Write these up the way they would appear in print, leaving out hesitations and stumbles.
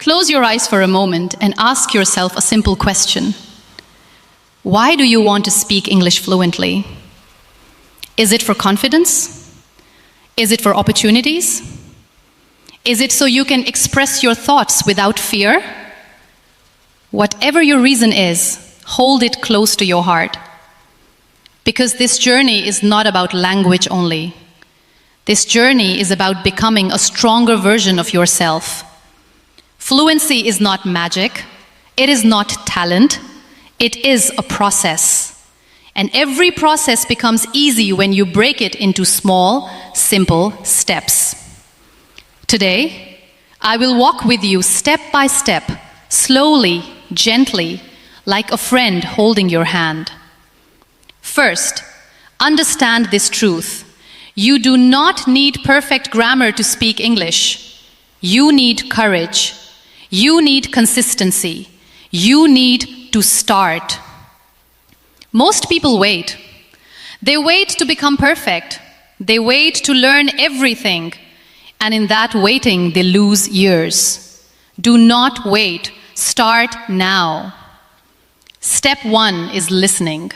Close your eyes for a moment and ask yourself a simple question. Why do you want to speak English fluently? Is it for confidence? Is it for opportunities? Is it so you can express your thoughts without fear? Whatever your reason is, hold it close to your heart. Because this journey is not about language only. This journey is about becoming a stronger version of yourself. Fluency is not magic. It is not talent. It is a process. And every process becomes easy when you break it into small, simple steps. Today, I will walk with you step by step, slowly, gently, like a friend holding your hand. First, understand this truth. You do not need perfect grammar to speak English. You need courage. You need consistency. You need to start. Most people wait. They wait to become perfect. They wait to learn everything. And in that waiting, they lose years. Do not wait. Start now. Step 1 is listening.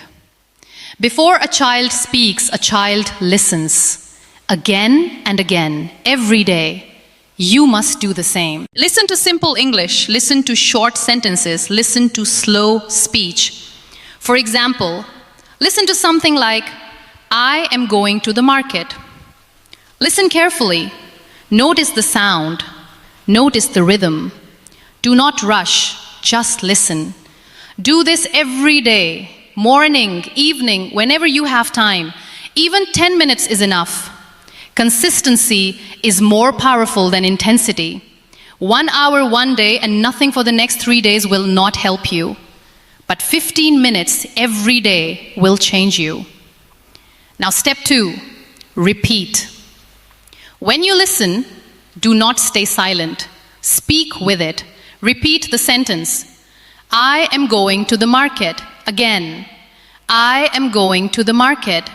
Before a child speaks, a child listens. Again and again, every day. You must do the same. Listen to simple English. Listen to short sentences. Listen to slow speech. For example, listen to something like, I am going to the market. Listen carefully. Notice the sound. Notice the rhythm. Do not rush. Just listen. Do this every day, morning, evening, whenever you have time. Even 10 minutes is enough. Consistency is more powerful than intensity. 1 hour one day and nothing for the next 3 days will not help you. But 15 minutes every day will change you. Now, step 2, repeat. When you listen, do not stay silent. Speak with it. Repeat the sentence. I am going to the market. Again. I am going to the market.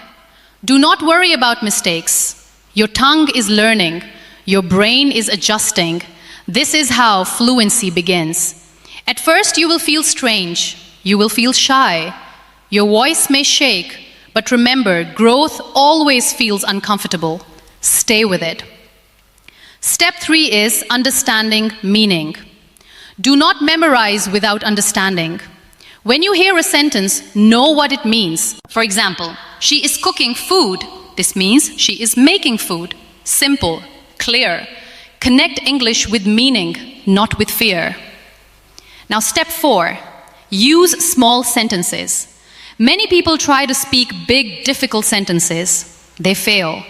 Do not worry about mistakes. Your tongue is learning. Your brain is adjusting. This is how fluency begins. At first, you will feel strange. You will feel shy. Your voice may shake. But remember, growth always feels uncomfortable. Stay with it. Step 3 is understanding meaning. Do not memorize without understanding. When you hear a sentence, know what it means. For example, she is cooking food. This means she is making food. Simple, clear. Connect English with meaning, not with fear. Now, step 4, use small sentences. Many people try to speak big, difficult sentences. They fail.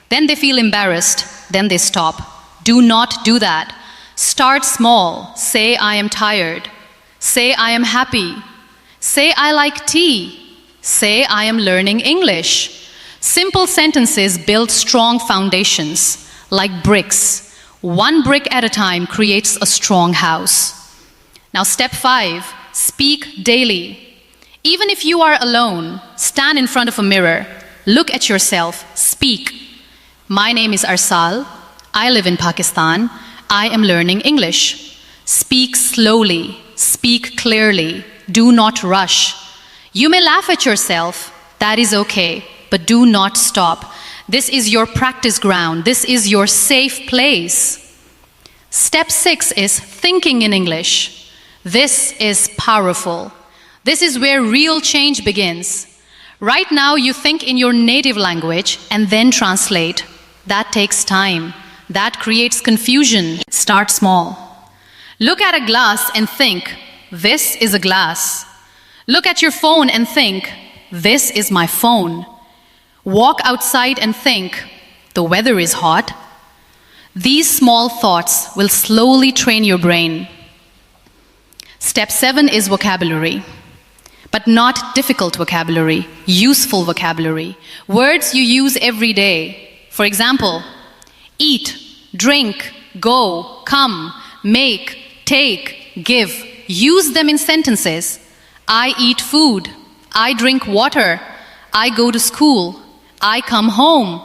Then they feel embarrassed. Then they stop. Do not do that. Start small. Say, I am tired. Say, I am happy. Say, I like tea. Say, I am learning English. Simple sentences build strong foundations, like bricks. 1 brick at a time creates a strong house. Now, step 5, speak daily. Even if you are alone, stand in front of a mirror. Look at yourself. Speak. My name is Arsal. I live in Pakistan. I am learning English. Speak slowly. Speak clearly. Do not rush. You may laugh at yourself. That is okay. But do not stop. This is your practice ground. This is your safe place. Step 6 is thinking in English. This is powerful. This is where real change begins. Right now, you think in your native language and then translate. That takes time. That creates confusion. Start small. Look at a glass and think, this is a glass. Look at your phone and think, this is my phone. Walk outside and think, the weather is hot. These small thoughts will slowly train your brain. Step 7 is vocabulary. But not difficult vocabulary, useful vocabulary. Words you use every day. For example, eat, drink, go, come, make, take, give. Use them in sentences. I eat food. I drink water. I go to school. I come home.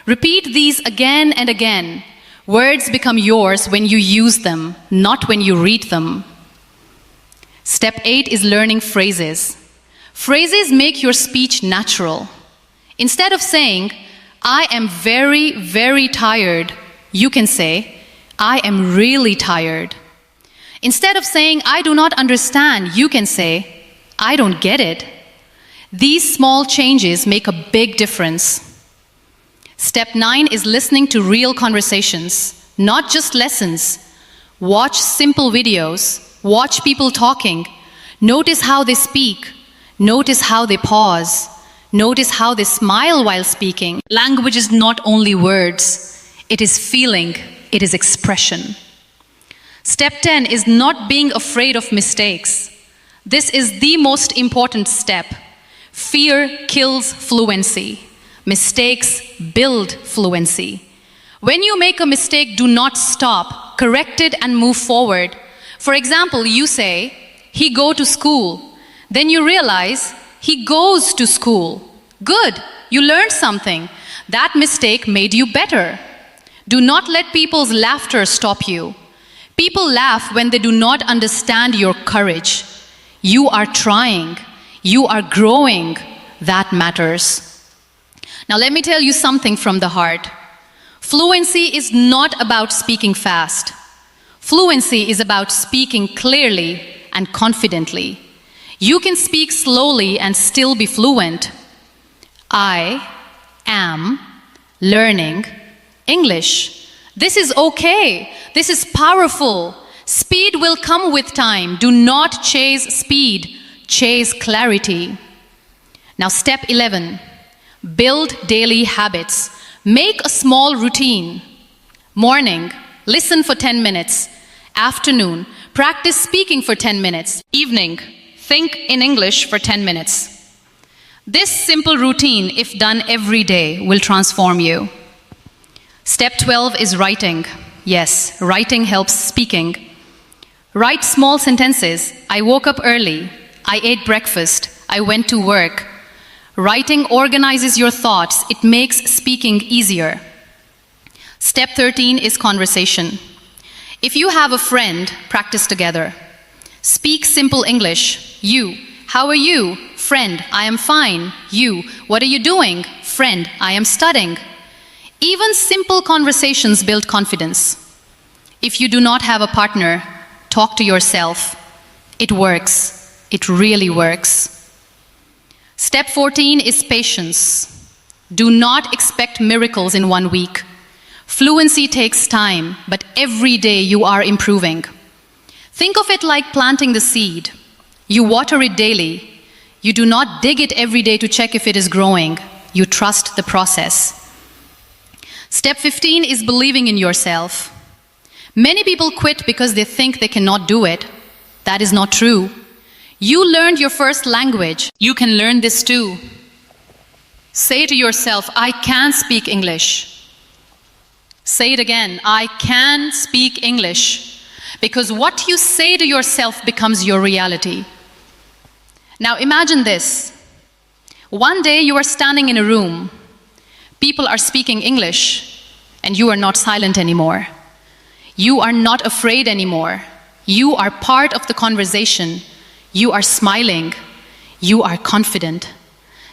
Repeat these again and again. Words become yours when you use them, not when you read them. Step 8 is learning phrases. Phrases make your speech natural. Instead of saying, I am very, very tired, you can say, I am really tired. Instead of saying, I do not understand, you can say, I don't get it. These small changes make a big difference. Step 9 is listening to real conversations, not just lessons. Watch simple videos, watch people talking, notice how they speak, notice how they pause, notice how they smile while speaking. Language is not only words, it is feeling, it is expression. Step 10 is not being afraid of mistakes. This is the most important step. Fear kills fluency. Mistakes build fluency. When you make a mistake, do not stop. Correct it and move forward. For example, you say, he go to school. Then you realize, he goes to school. Good, you learned something. That mistake made you better. Do not let people's laughter stop you. People laugh when they do not understand your courage. You are trying. You are growing. That matters. Now let me tell you something from the heart. Fluency is not about speaking fast. Fluency is about speaking clearly and confidently. You can speak slowly and still be fluent. I am learning English. This is okay. This is powerful. Speed will come with time. Do not chase speed. Chase clarity. Now step 11. Build daily habits. Make a small routine. Morning, listen for 10 minutes. Afternoon, practice speaking for 10 minutes. Evening, think in English for 10 minutes. This simple routine, if done every day, will transform you. Step 12 is writing. Yes, writing helps speaking. Write small sentences. I woke up early. I ate breakfast. I went to work. Writing organizes your thoughts. It makes speaking easier. Step 13 is conversation. If you have a friend, practice together. Speak simple English. You, how are you? Friend, I am fine. You, what are you doing? Friend, I am studying. Even simple conversations build confidence. If you do not have a partner, talk to yourself. It works. It really works. Step 14 is patience. Do not expect miracles in 1 week. Fluency takes time, but every day you are improving. Think of it like planting the seed. You water it daily. You do not dig it every day to check if it is growing. You trust the process. Step 15 is believing in yourself. Many people quit because they think they cannot do it. That is not true. You learned your first language. You can learn this too. Say to yourself, I can speak English. Say it again, I can speak English. Because what you say to yourself becomes your reality. Now imagine this. One day you are standing in a room. People are speaking English, and you are not silent anymore. You are not afraid anymore. You are part of the conversation. You are smiling. You are confident.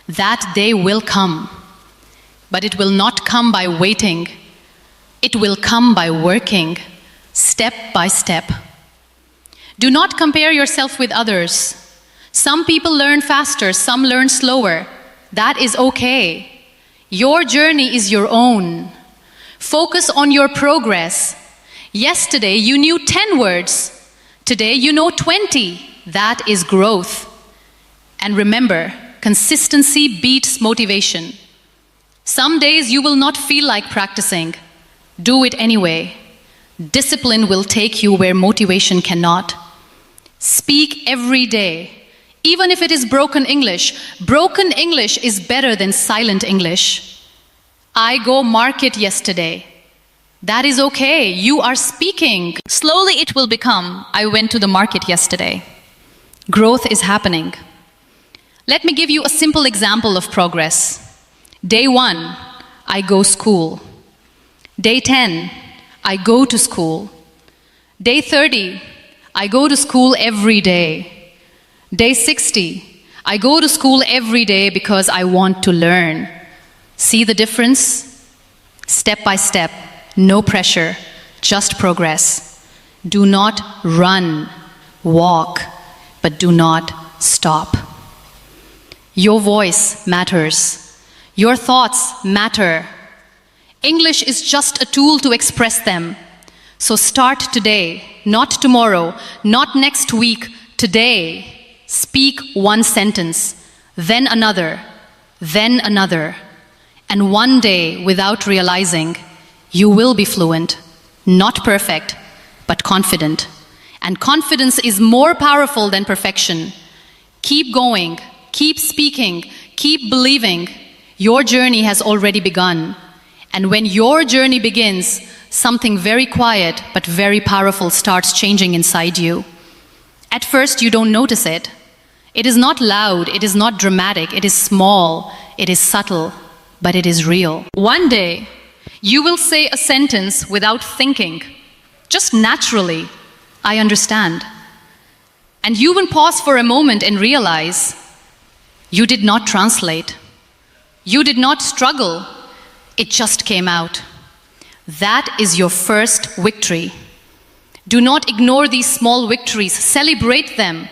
That day will come. But it will not come by waiting. It will come by working, step by step. Do not compare yourself with others. Some people learn faster, some learn slower. That is okay. Your journey is your own. Focus on your progress. Yesterday you knew 10 words. Today you know 20. That is growth. And remember, consistency beats motivation. Some days you will not feel like practicing. Do it anyway. Discipline will take you where motivation cannot. Speak every day. Even if it is broken English is better than silent English. I go market yesterday. That is okay. You are speaking. Slowly it will become, I went to the market yesterday. Growth is happening. Let me give you a simple example of progress. Day 1, I go school. Day 10, I go to school. Day 30, I go to school every day. Day 60, I go to school every day because I want to learn. See the difference? Step by step, no pressure, just progress. Do not run, walk, but do not stop. Your voice matters. Your thoughts matter. English is just a tool to express them. So start today, not tomorrow, not next week, today. Speak one sentence, then another, and one day, without realizing, you will be fluent, not perfect, but confident. And confidence is more powerful than perfection. Keep going, keep speaking, keep believing. Your journey has already begun. And when your journey begins, something very quiet but very powerful starts changing inside you. At first, you don't notice it. It is not loud, it is not dramatic, it is small, it is subtle, but it is real. One day, you will say a sentence without thinking, just naturally, I understand. And you will pause for a moment and realize you did not translate. You did not struggle. It just came out. That is your first victory. Do not ignore these small victories. Celebrate them.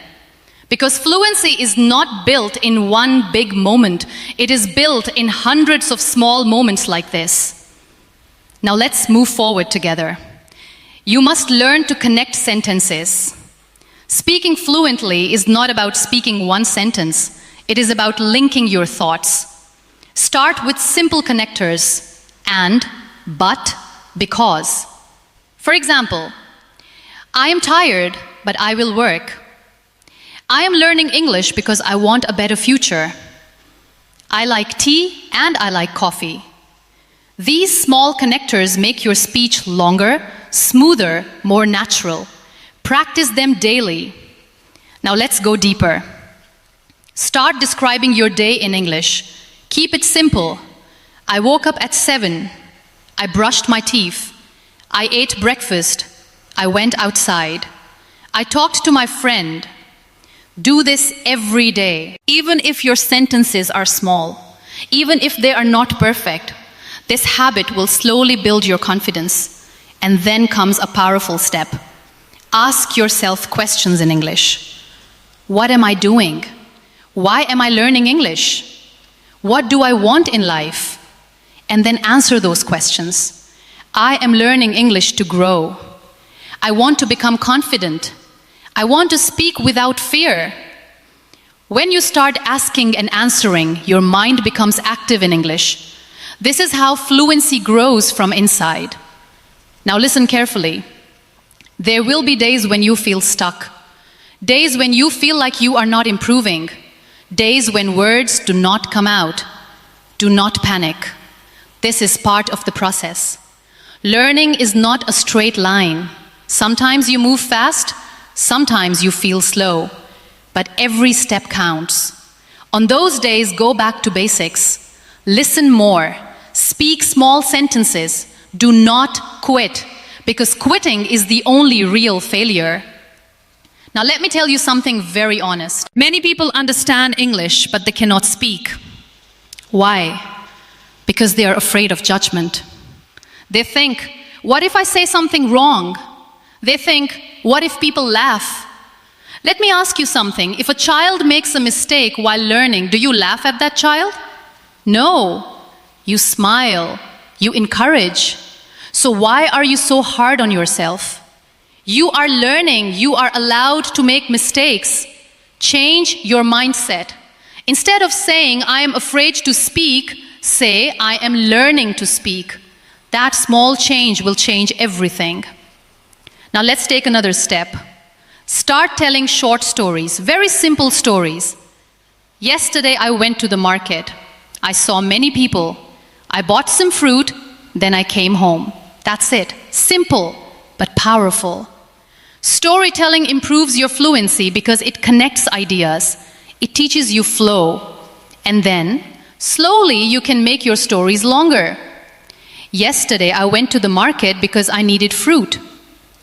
Because fluency is not built in one big moment. It is built in hundreds of small moments like this. Now let's move forward together. You must learn to connect sentences. Speaking fluently is not about speaking one sentence. It is about linking your thoughts. Start with simple connectors, and, but, because. For example, I am tired, but I will work. I am learning English because I want a better future. I like tea and I like coffee. These small connectors make your speech longer, smoother, more natural. Practice them daily. Now let's go deeper. Start describing your day in English. Keep it simple. I woke up at 7. I brushed my teeth. I ate breakfast. I went outside. I talked to my friend. Do this every day. Even if your sentences are small, even if they are not perfect, this habit will slowly build your confidence. And then comes a powerful step. Ask yourself questions in English. What am I doing? Why am I learning English? What do I want in life? And then answer those questions. I am learning English to grow. I want to become confident. I want to speak without fear. When you start asking and answering, your mind becomes active in English. This is how fluency grows from inside. Now listen carefully. There will be days when you feel stuck. Days when you feel like you are not improving. Days when words do not come out. Do not panic. This is part of the process. Learning is not a straight line. Sometimes you move fast, sometimes you feel slow, but every step counts. On those days, go back to basics. Listen more. Speak small sentences. Do not quit, because quitting is the only real failure. Now let me tell you something very honest. Many people understand English, but they cannot speak. Why? Because they are afraid of judgment. They think, what if I say something wrong? They think, what if people laugh? Let me ask you something. If a child makes a mistake while learning, do you laugh at that child? No. You smile. You encourage. So why are you so hard on yourself? You are learning. You are allowed to make mistakes. Change your mindset. Instead of saying, I am afraid to speak, say, I am learning to speak. That small change will change everything. Now let's take another step. Start telling short stories, very simple stories. Yesterday I went to the market. I saw many people. I bought some fruit, then I came home. That's it. Simple, but powerful. Storytelling improves your fluency because it connects ideas. It teaches you flow. And then, slowly, you can make your stories longer. Yesterday, I went to the market because I needed fruit.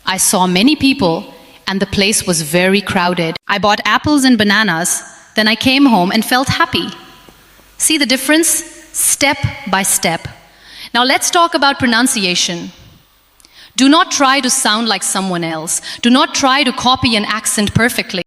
I saw many people, and the place was very crowded. I bought apples and bananas, then I came home and felt happy. See the difference? Step by step. Now let's talk about pronunciation. Do not try to sound like someone else. Do not try to copy an accent perfectly.